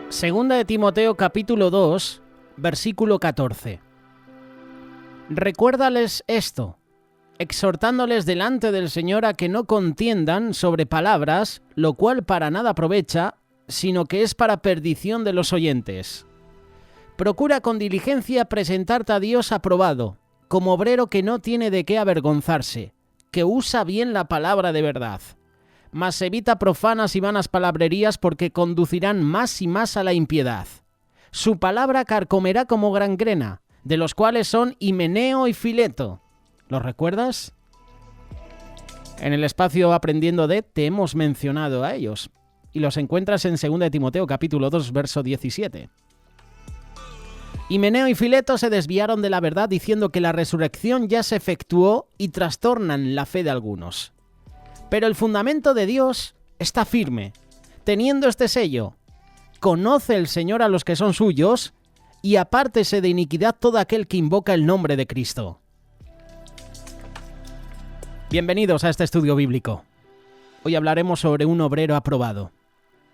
Segunda de Timoteo capítulo 2, versículo 14. Recuérdales esto, exhortándoles delante del Señor a que no contiendan sobre palabras, lo cual para nada aprovecha, sino que es para perdición de los oyentes. Procura con diligencia presentarte a Dios aprobado, como obrero que no tiene de qué avergonzarse, que usa bien la palabra de verdad. Mas evita profanas y vanas palabrerías porque conducirán más y más a la impiedad. Su palabra carcomerá como gangrena, de los cuales son Himeneo y Fileto. ¿Los recuerdas? En el espacio Aprendiendo de te hemos mencionado a ellos, y los encuentras en 2 de Timoteo capítulo 2, verso 17. Himeneo y Fileto se desviaron de la verdad diciendo que la resurrección ya se efectuó y trastornan la fe de algunos. Pero el fundamento de Dios está firme, teniendo este sello: conoce el Señor a los que son suyos, y apártese de iniquidad todo aquel que invoca el nombre de Cristo. Bienvenidos a este estudio bíblico. Hoy hablaremos sobre un obrero aprobado,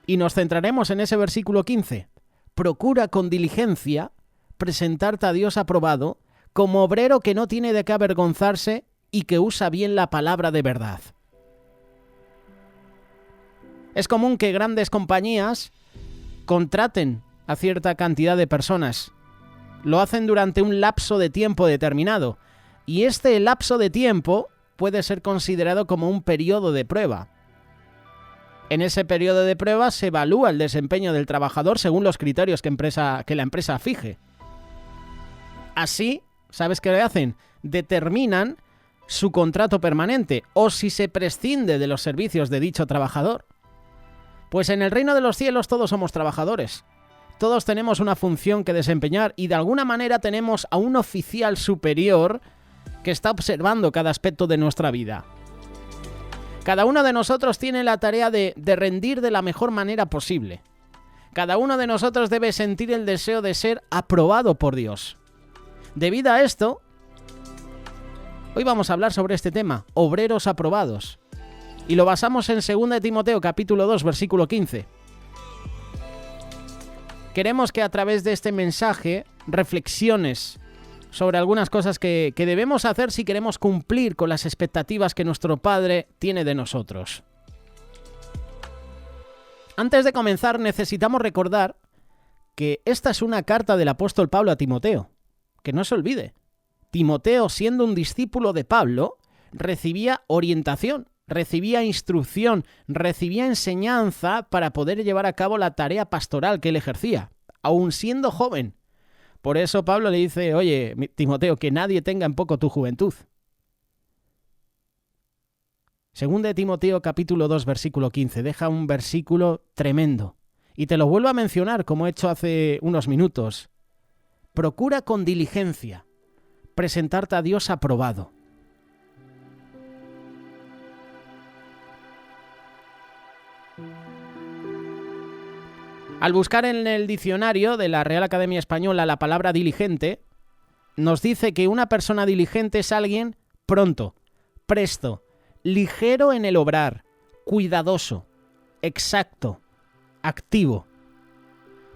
y nos centraremos en ese versículo 15. Procura con diligencia presentarte a Dios aprobado, como obrero que no tiene de qué avergonzarse y que usa bien la palabra de verdad. Es común que grandes compañías contraten a cierta cantidad de personas. Lo hacen durante un lapso de tiempo determinado, y este lapso de tiempo puede ser considerado como un periodo de prueba. En ese periodo de prueba se evalúa el desempeño del trabajador según los criterios que la empresa fije. Así, ¿sabes qué le hacen? Determinan su contrato permanente o si se prescinde de los servicios de dicho trabajador. Pues en el reino de los cielos todos somos trabajadores. Todos tenemos una función que desempeñar y de alguna manera tenemos a un oficial superior que está observando cada aspecto de nuestra vida. Cada uno de nosotros tiene la tarea de rendir de la mejor manera posible. Cada uno de nosotros debe sentir el deseo de ser aprobado por Dios. Debido a esto, hoy vamos a hablar sobre este tema, obreros aprobados. Y lo basamos en 2 de Timoteo capítulo 2, versículo 15. Queremos que a través de este mensaje reflexiones sobre algunas cosas que debemos hacer si queremos cumplir con las expectativas que nuestro Padre tiene de nosotros. Antes de comenzar, necesitamos recordar que esta es una carta del apóstol Pablo a Timoteo. Que no se olvide. Timoteo, siendo un discípulo de Pablo, recibía orientación, recibía instrucción, recibía enseñanza para poder llevar a cabo la tarea pastoral que él ejercía, aun siendo joven. Por eso Pablo le dice: oye, Timoteo, que nadie tenga en poco tu juventud. 2 de Timoteo capítulo 2, versículo 15, deja un versículo tremendo. Y te lo vuelvo a mencionar como he hecho hace unos minutos. Procura con diligencia presentarte a Dios aprobado. Al buscar en el diccionario de la Real Academia Española la palabra diligente, nos dice que una persona diligente es alguien pronto, presto, ligero en el obrar, cuidadoso, exacto, activo.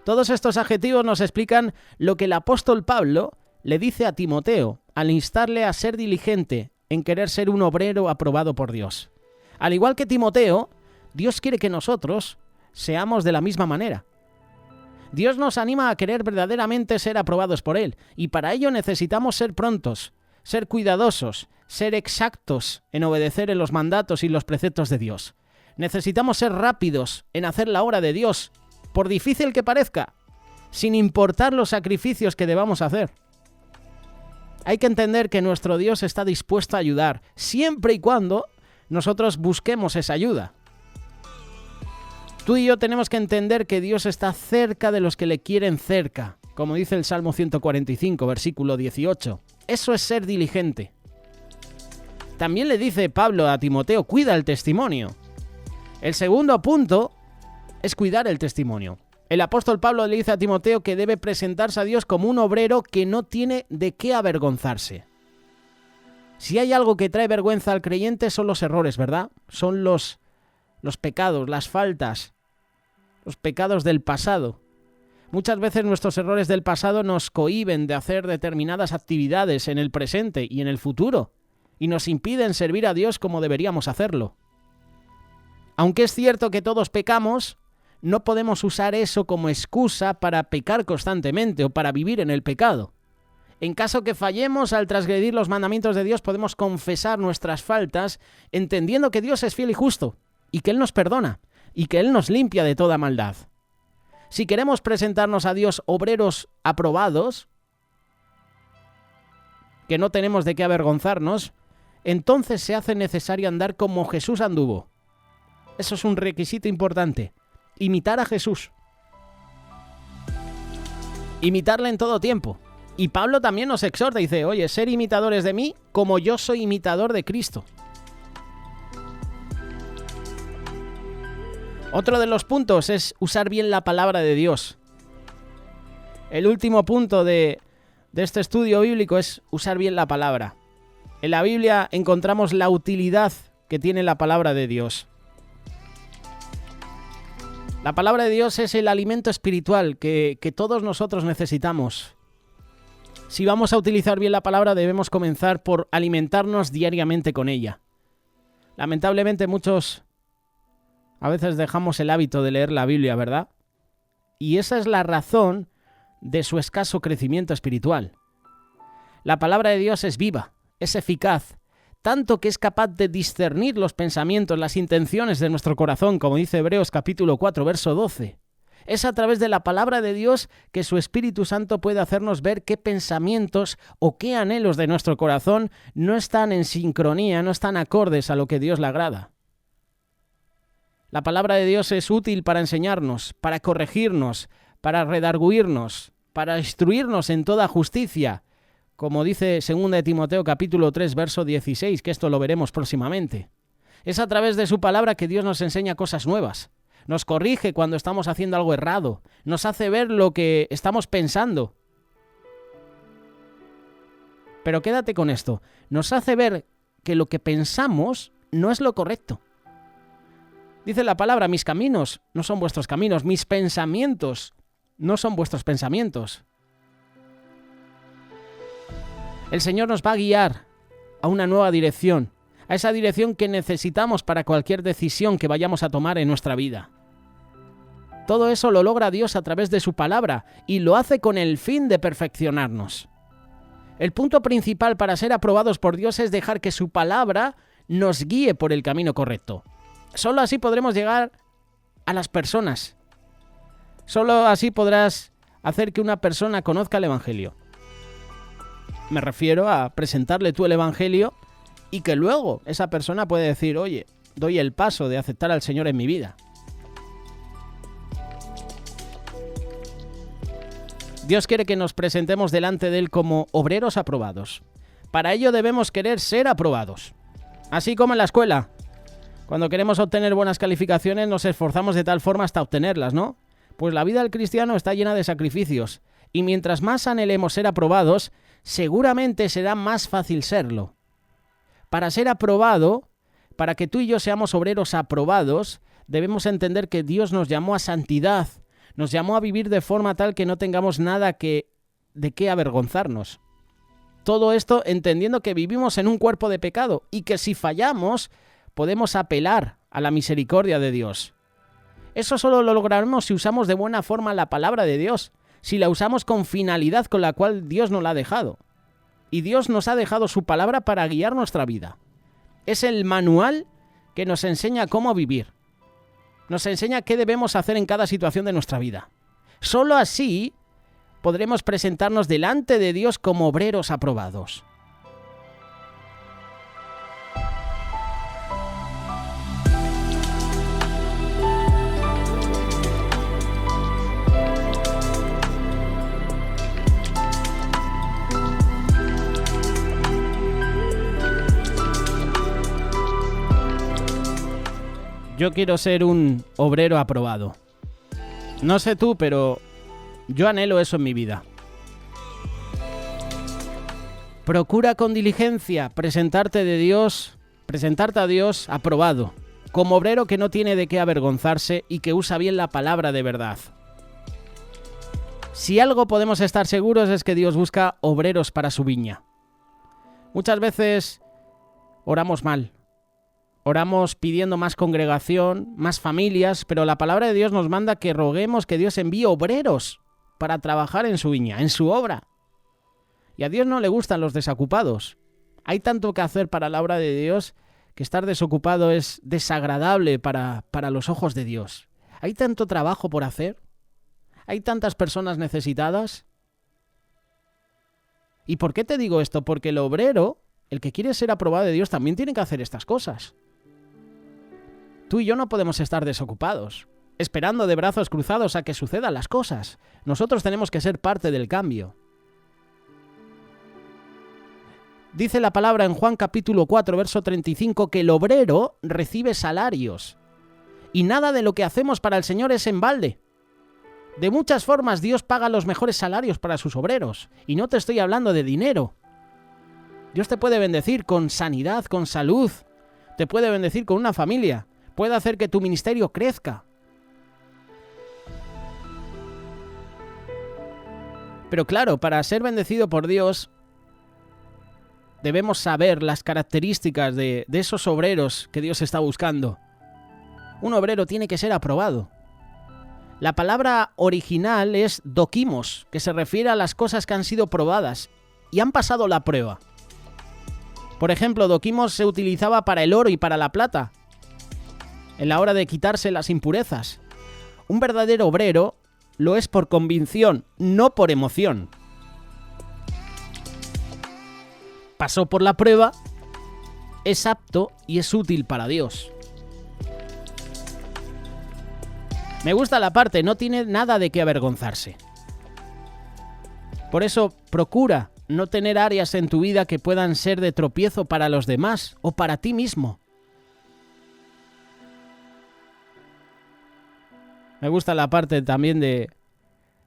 Todos estos adjetivos nos explican lo que el apóstol Pablo le dice a Timoteo al instarle a ser diligente en querer ser un obrero aprobado por Dios. Al igual que Timoteo, Dios quiere que nosotros seamos de la misma manera. Dios nos anima a querer verdaderamente ser aprobados por Él, y para ello necesitamos ser prontos, ser cuidadosos, ser exactos en obedecer en los mandatos y los preceptos de Dios. Necesitamos ser rápidos en hacer la obra de Dios, por difícil que parezca, sin importar los sacrificios que debamos hacer. Hay que entender que nuestro Dios está dispuesto a ayudar, siempre y cuando nosotros busquemos esa ayuda. Tú y yo tenemos que entender que Dios está cerca de los que le quieren cerca, como dice el Salmo 145, versículo 18. Eso es ser diligente. También le dice Pablo a Timoteo: cuida el testimonio. El segundo punto es cuidar el testimonio. El apóstol Pablo le dice a Timoteo que debe presentarse a Dios como un obrero que no tiene de qué avergonzarse. Si hay algo que trae vergüenza al creyente son los errores, ¿verdad? Son los pecados, las faltas, los pecados del pasado. Muchas veces nuestros errores del pasado nos cohíben de hacer determinadas actividades en el presente y en el futuro, y nos impiden servir a Dios como deberíamos hacerlo. Aunque es cierto que todos pecamos, no podemos usar eso como excusa para pecar constantemente o para vivir en el pecado. En caso que fallemos al transgredir los mandamientos de Dios, podemos confesar nuestras faltas, entendiendo que Dios es fiel y justo, y que Él nos perdona, y que Él nos limpia de toda maldad. Si queremos presentarnos a Dios obreros aprobados, que no tenemos de qué avergonzarnos, entonces se hace necesario andar como Jesús anduvo. Eso es un requisito importante. Imitar a Jesús. Imitarle en todo tiempo. Y Pablo también nos exhorta y dice, oye, ser imitadores de mí como yo soy imitador de Cristo. Otro de los puntos es usar bien la palabra de Dios. El último punto de este estudio bíblico es usar bien la palabra. En la Biblia encontramos la utilidad que tiene la palabra de Dios. La palabra de Dios es el alimento espiritual que todos nosotros necesitamos. Si vamos a utilizar bien la palabra, debemos comenzar por alimentarnos diariamente con ella. Lamentablemente muchos a veces dejamos el hábito de leer la Biblia, ¿verdad? Y esa es la razón de su escaso crecimiento espiritual. La palabra de Dios es viva, es eficaz, tanto que es capaz de discernir los pensamientos, las intenciones de nuestro corazón, como dice Hebreos capítulo 4, verso 12. Es a través de la palabra de Dios que su Espíritu Santo puede hacernos ver qué pensamientos o qué anhelos de nuestro corazón no están en sincronía, no están acordes a lo que Dios le agrada. La palabra de Dios es útil para enseñarnos, para corregirnos, para redarguirnos, para instruirnos en toda justicia, como dice 2 de Timoteo capítulo 3, verso 16, que esto lo veremos próximamente. Es a través de su palabra que Dios nos enseña cosas nuevas, nos corrige cuando estamos haciendo algo errado, nos hace ver lo que estamos pensando. Pero quédate con esto, nos hace ver que lo que pensamos no es lo correcto. Dice la palabra, mis caminos no son vuestros caminos, mis pensamientos no son vuestros pensamientos. El Señor nos va a guiar a una nueva dirección, a esa dirección que necesitamos para cualquier decisión que vayamos a tomar en nuestra vida. Todo eso lo logra Dios a través de su palabra y lo hace con el fin de perfeccionarnos. El punto principal para ser aprobados por Dios es dejar que su palabra nos guíe por el camino correcto. Solo así podremos llegar a las personas. Solo así podrás hacer que una persona conozca el Evangelio. Me refiero a presentarle tú el Evangelio y que luego esa persona puede decir, oye, doy el paso de aceptar al Señor en mi vida. Dios quiere que nos presentemos delante de Él como obreros aprobados. Para ello debemos querer ser aprobados. Así como en la escuela. Cuando queremos obtener buenas calificaciones nos esforzamos de tal forma hasta obtenerlas, ¿no? Pues la vida del cristiano está llena de sacrificios. Y mientras más anhelemos ser aprobados, seguramente será más fácil serlo. Para ser aprobado, para que tú y yo seamos obreros aprobados, debemos entender que Dios nos llamó a santidad, nos llamó a vivir de forma tal que no tengamos nada de qué avergonzarnos. Todo esto entendiendo que vivimos en un cuerpo de pecado y que si fallamos, podemos apelar a la misericordia de Dios. Eso solo lo lograremos si usamos de buena forma la palabra de Dios, si la usamos con finalidad con la cual Dios nos la ha dejado. Y Dios nos ha dejado su palabra para guiar nuestra vida. Es el manual que nos enseña cómo vivir. Nos enseña qué debemos hacer en cada situación de nuestra vida. Solo así podremos presentarnos delante de Dios como obreros aprobados. Yo quiero ser un obrero aprobado. No sé tú, pero yo anhelo eso en mi vida. Procura con diligencia presentarte a Dios aprobado, como obrero que no tiene de qué avergonzarse y que usa bien la palabra de verdad. Si algo podemos estar seguros es que Dios busca obreros para su viña. Muchas veces oramos mal. Oramos pidiendo más congregación, más familias, pero la palabra de Dios nos manda que roguemos que Dios envíe obreros para trabajar en su viña, en su obra. Y a Dios no le gustan los desocupados. Hay tanto que hacer para la obra de Dios que estar desocupado es desagradable para los ojos de Dios. Hay tanto trabajo por hacer. Hay tantas personas necesitadas. ¿Y por qué te digo esto? Porque el obrero, el que quiere ser aprobado de Dios, también tiene que hacer estas cosas. Tú y yo no podemos estar desocupados, esperando de brazos cruzados a que sucedan las cosas. Nosotros tenemos que ser parte del cambio. Dice la palabra en Juan capítulo 4, verso 35, que el obrero recibe salarios. Y nada de lo que hacemos para el Señor es en balde. De muchas formas Dios paga los mejores salarios para sus obreros. Y no te estoy hablando de dinero. Dios te puede bendecir con sanidad, con salud. Te puede bendecir con una familia. Puede hacer que tu ministerio crezca. Pero claro, para ser bendecido por Dios, debemos saber las características de esos obreros que Dios está buscando. Un obrero tiene que ser aprobado. La palabra original es dokimos, que se refiere a las cosas que han sido probadas y han pasado la prueba. Por ejemplo, dokimos se utilizaba para el oro y para la plata, en la hora de quitarse las impurezas. Un verdadero obrero lo es por convicción, no por emoción. Pasó por la prueba, es apto y es útil para Dios. Me gusta la parte, no tiene nada de qué avergonzarse. Por eso, procura no tener áreas en tu vida que puedan ser de tropiezo para los demás o para ti mismo. Me gusta la parte también de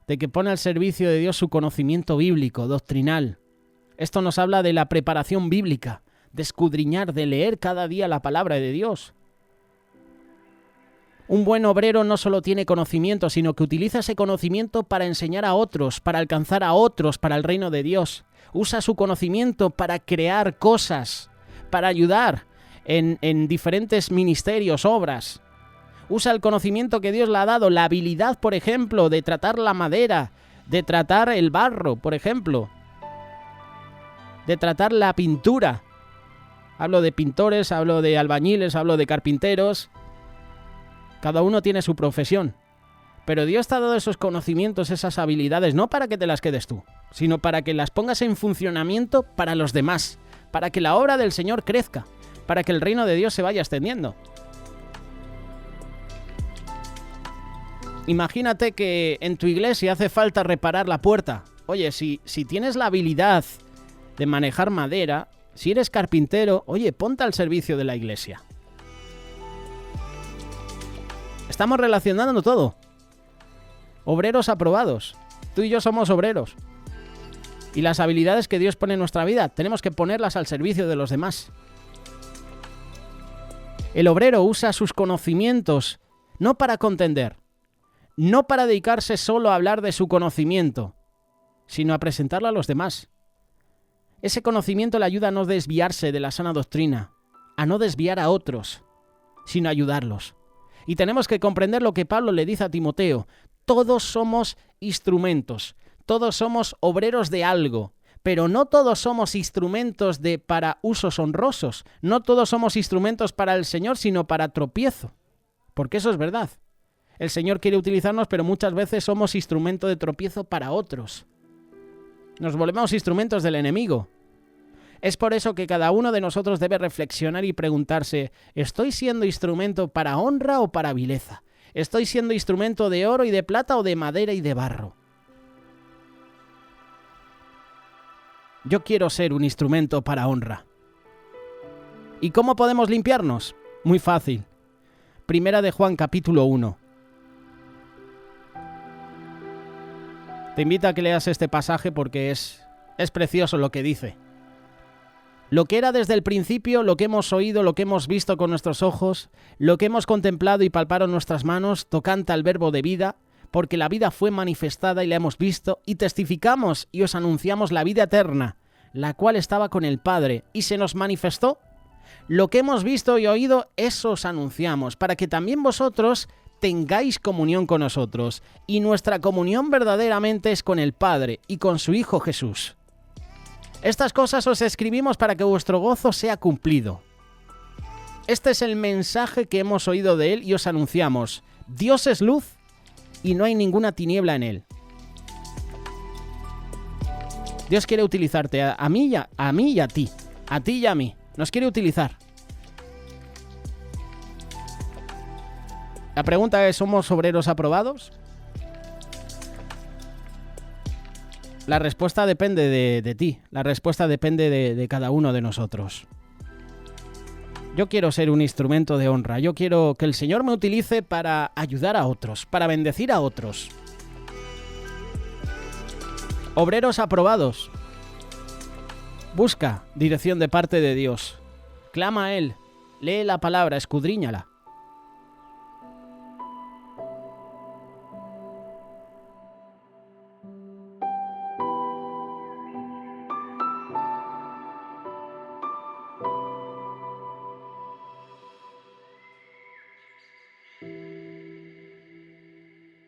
que pone al servicio de Dios su conocimiento bíblico, doctrinal. Esto nos habla de la preparación bíblica, de escudriñar, de leer cada día la palabra de Dios. Un buen obrero no solo tiene conocimiento, sino que utiliza ese conocimiento para enseñar a otros, para alcanzar a otros para el reino de Dios. Usa su conocimiento para crear cosas, para ayudar en diferentes ministerios, obras. Usa el conocimiento que Dios le ha dado, la habilidad, por ejemplo, de tratar la madera, de tratar el barro, por ejemplo, de tratar la pintura. Hablo de pintores, hablo de albañiles, hablo de carpinteros. Cada uno tiene su profesión. Pero Dios te ha dado esos conocimientos, esas habilidades, no para que te las quedes tú, sino para que las pongas en funcionamiento para los demás, para que la obra del Señor crezca, para que el reino de Dios se vaya extendiendo. Imagínate que en tu iglesia hace falta reparar la puerta. Oye, si tienes la habilidad de manejar madera, si eres carpintero, oye, ponte al servicio de la iglesia. Estamos relacionando todo. Obreros aprobados. Tú y yo somos obreros. Y las habilidades que Dios pone en nuestra vida, tenemos que ponerlas al servicio de los demás. El obrero usa sus conocimientos no para contender, no para dedicarse solo a hablar de su conocimiento, sino a presentarlo a los demás. Ese conocimiento le ayuda a no desviarse de la sana doctrina, a no desviar a otros, sino a ayudarlos. Y tenemos que comprender lo que Pablo le dice a Timoteo. Todos somos instrumentos, todos somos obreros de algo, pero no todos somos instrumentos para usos honrosos, no todos somos instrumentos para el Señor, sino para tropiezo, porque eso es verdad. El Señor quiere utilizarnos, pero muchas veces somos instrumento de tropiezo para otros. Nos volvemos instrumentos del enemigo. Es por eso que cada uno de nosotros debe reflexionar y preguntarse, ¿estoy siendo instrumento para honra o para vileza? ¿Estoy siendo instrumento de oro y de plata o de madera y de barro? Yo quiero ser un instrumento para honra. ¿Y cómo podemos limpiarnos? Muy fácil. Primera de Juan capítulo 1. Te invito a que leas este pasaje porque es precioso lo que dice. Lo que era desde el principio, lo que hemos oído, lo que hemos visto con nuestros ojos, lo que hemos contemplado y palparon nuestras manos, tocante al verbo de vida, porque la vida fue manifestada y la hemos visto, y testificamos y os anunciamos la vida eterna, la cual estaba con el Padre, y se nos manifestó. Lo que hemos visto y oído, eso os anunciamos, para que también vosotros tengáis comunión con nosotros, y nuestra comunión verdaderamente es con el Padre y con su Hijo Jesús. Estas cosas os escribimos para que vuestro gozo sea cumplido. Este es el mensaje que hemos oído de Él y os anunciamos. Dios es luz y no hay ninguna tiniebla en Él. Dios quiere utilizarte a mí y a ti y a mí. Nos quiere utilizar. La pregunta es, ¿somos obreros aprobados? La respuesta depende de ti, la respuesta depende de cada uno de nosotros. Yo quiero ser un instrumento de honra, yo quiero que el Señor me utilice para ayudar a otros, para bendecir a otros. Obreros aprobados. Busca dirección de parte de Dios. Clama a Él, lee la palabra, escudriñala.